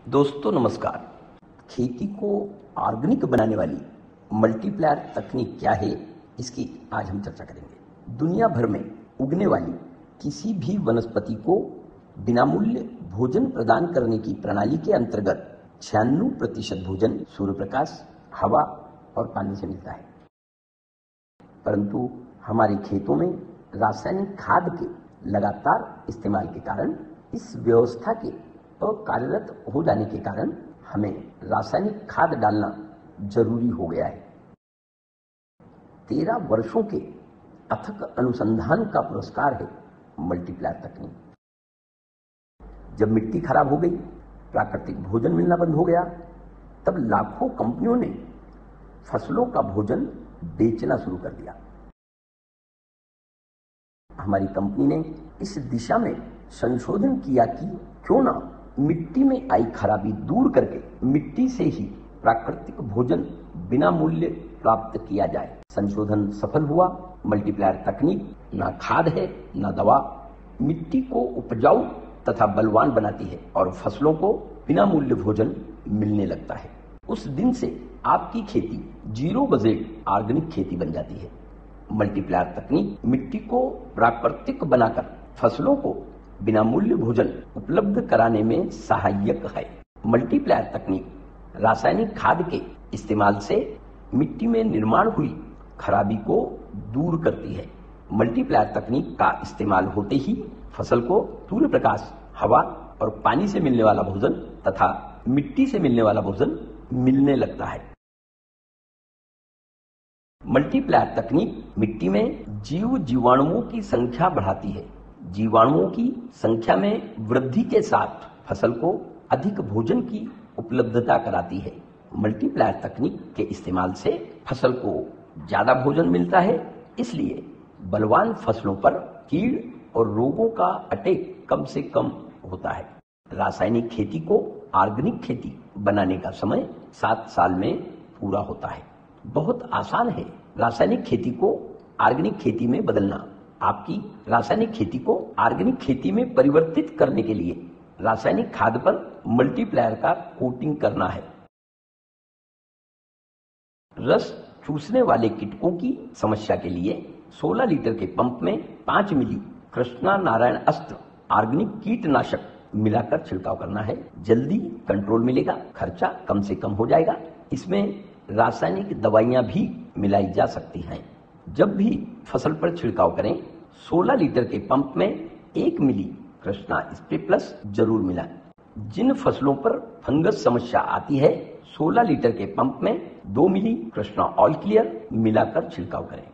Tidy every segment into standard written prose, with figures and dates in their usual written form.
दोस्तों नमस्कार। खेती को ऑर्गेनिक बनाने वाली मल्टीप्लायर तकनीक क्या है, इसकी आज हम चर्चा करेंगे। दुनिया भर में उगने वाली किसी भी वनस्पति को बिना मूल्य भोजन प्रदान करने की प्रणाली के अंतर्गत 96% भोजन सूर्य प्रकाश, हवा और पानी से मिलता है। परंतु हमारे खेतों में रासायनिक खाद के लगातार इस्तेमाल के कारण, इस व्यवस्था के अकार्यरत हो जाने के कारण हमें रासायनिक खाद डालना जरूरी हो गया है। 13 वर्षों के अथक अनुसंधान का पुरस्कार है मल्टीप्लायर तकनीक। जब मिट्टी खराब हो गई, प्राकृतिक भोजन मिलना बंद हो गया, तब लाखों कंपनियों ने फसलों का भोजन बेचना शुरू कर दिया। हमारी कंपनी ने इस दिशा में संशोधन किया कि क्यों ना मिट्टी में आई खराबी दूर करके मिट्टी से ही प्राकृतिक भोजन बिना मूल्य प्राप्त किया जाए। संशोधन सफल हुआ। मल्टीप्लायर तकनीक ना खाद है ना दवा, मिट्टी को उपजाऊ तथा बलवान बनाती है और फसलों को बिना मूल्य भोजन मिलने लगता है। उस दिन से आपकी खेती जीरो बजट ऑर्गेनिक खेती बन जाती है। मल्टीप्लायर तकनीक मिट्टी को प्राकृतिक बनाकर फसलों को बिना मूल्य भोजन उपलब्ध कराने में सहायक है। मल्टीप्लायर तकनीक रासायनिक खाद के इस्तेमाल से मिट्टी में निर्माण हुई खराबी को दूर करती है। मल्टीप्लायर तकनीक का इस्तेमाल होते ही फसल को सूर्य प्रकाश, हवा और पानी से मिलने वाला भोजन तथा मिट्टी से मिलने वाला भोजन मिलने लगता है। मल्टीप्लायर तकनीक मिट्टी में जीवाणुओं की संख्या बढ़ाती है। जीवाणुओं की संख्या में वृद्धि के साथ फसल को अधिक भोजन की उपलब्धता कराती है। मल्टीप्लायर तकनीक के इस्तेमाल से फसल को ज्यादा भोजन मिलता है, इसलिए बलवान फसलों पर कीड़ और रोगों का अटैक कम से कम होता है। रासायनिक खेती को ऑर्गेनिक खेती बनाने का समय 7 साल में पूरा होता है। बहुत आसान है रासायनिक खेती को ऑर्गेनिक खेती में बदलना। आपकी रासायनिक खेती को ऑर्गेनिक खेती में परिवर्तित करने के लिए रासायनिक खाद पर मल्टीप्लायर का कोटिंग करना है। रस चूसने वाले कीटकों की समस्या के लिए 16 लीटर के पंप में 5 मिली कृष्णा नारायण अस्त्र ऑर्गेनिक कीटनाशक मिलाकर छिड़काव करना है। जल्दी कंट्रोल मिलेगा, खर्चा कम से कम हो जाएगा। इसमें रासायनिक दवाइयां भी मिलाई जा सकती हैं। जब भी फसल पर छिड़काव करें, 16 लीटर के पंप में 1 मिली कृष्णा स्प्रे प्लस जरूर मिलाएं। जिन फसलों पर फंगस समस्या आती है, 16 लीटर के पंप में 2 मिली कृष्णा ऑल क्लियर मिलाकर छिड़काव करें।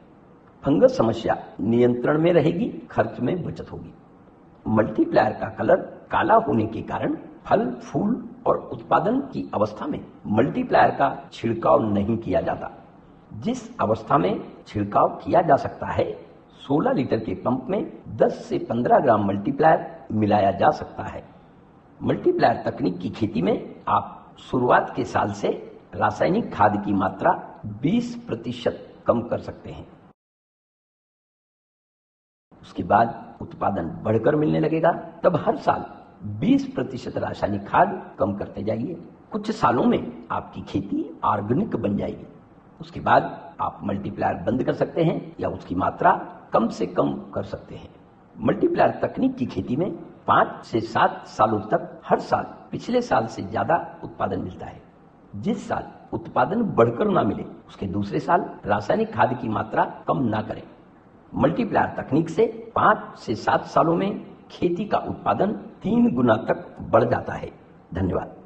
फंगस समस्या नियंत्रण में रहेगी, खर्च में बचत होगी। मल्टीप्लायर का कलर काला होने के कारण फल, फूल और उत्पादन की अवस्था में मल्टीप्लायर का छिड़काव नहीं किया जाता। जिस अवस्था में छिड़काव किया जा सकता है, 16 लीटर के पंप में 10 से 15 ग्राम मल्टीप्लायर मिलाया जा सकता है। मल्टीप्लायर तकनीक की खेती में आप शुरुआत के साल से रासायनिक खाद की मात्रा 20% कम कर सकते हैं। उसके बाद उत्पादन बढ़कर मिलने लगेगा, तब हर साल 20% रासायनिक खाद कम करते जाइए। कुछ सालों में आपकी खेती ऑर्गेनिक बन जाएगी। उसके बाद आप मल्टीप्लायर बंद कर सकते हैं या उसकी मात्रा कम से कम कर सकते हैं। मल्टीप्लायर तकनीक की खेती में 5 से 7 सालों तक हर साल पिछले साल से ज्यादा उत्पादन मिलता है। जिस साल उत्पादन बढ़कर ना मिले, उसके दूसरे साल रासायनिक खाद की मात्रा कम ना करें। मल्टीप्लायर तकनीक से 5 से 7 सालों में खेती का उत्पादन 3 गुना तक बढ़ जाता है। धन्यवाद।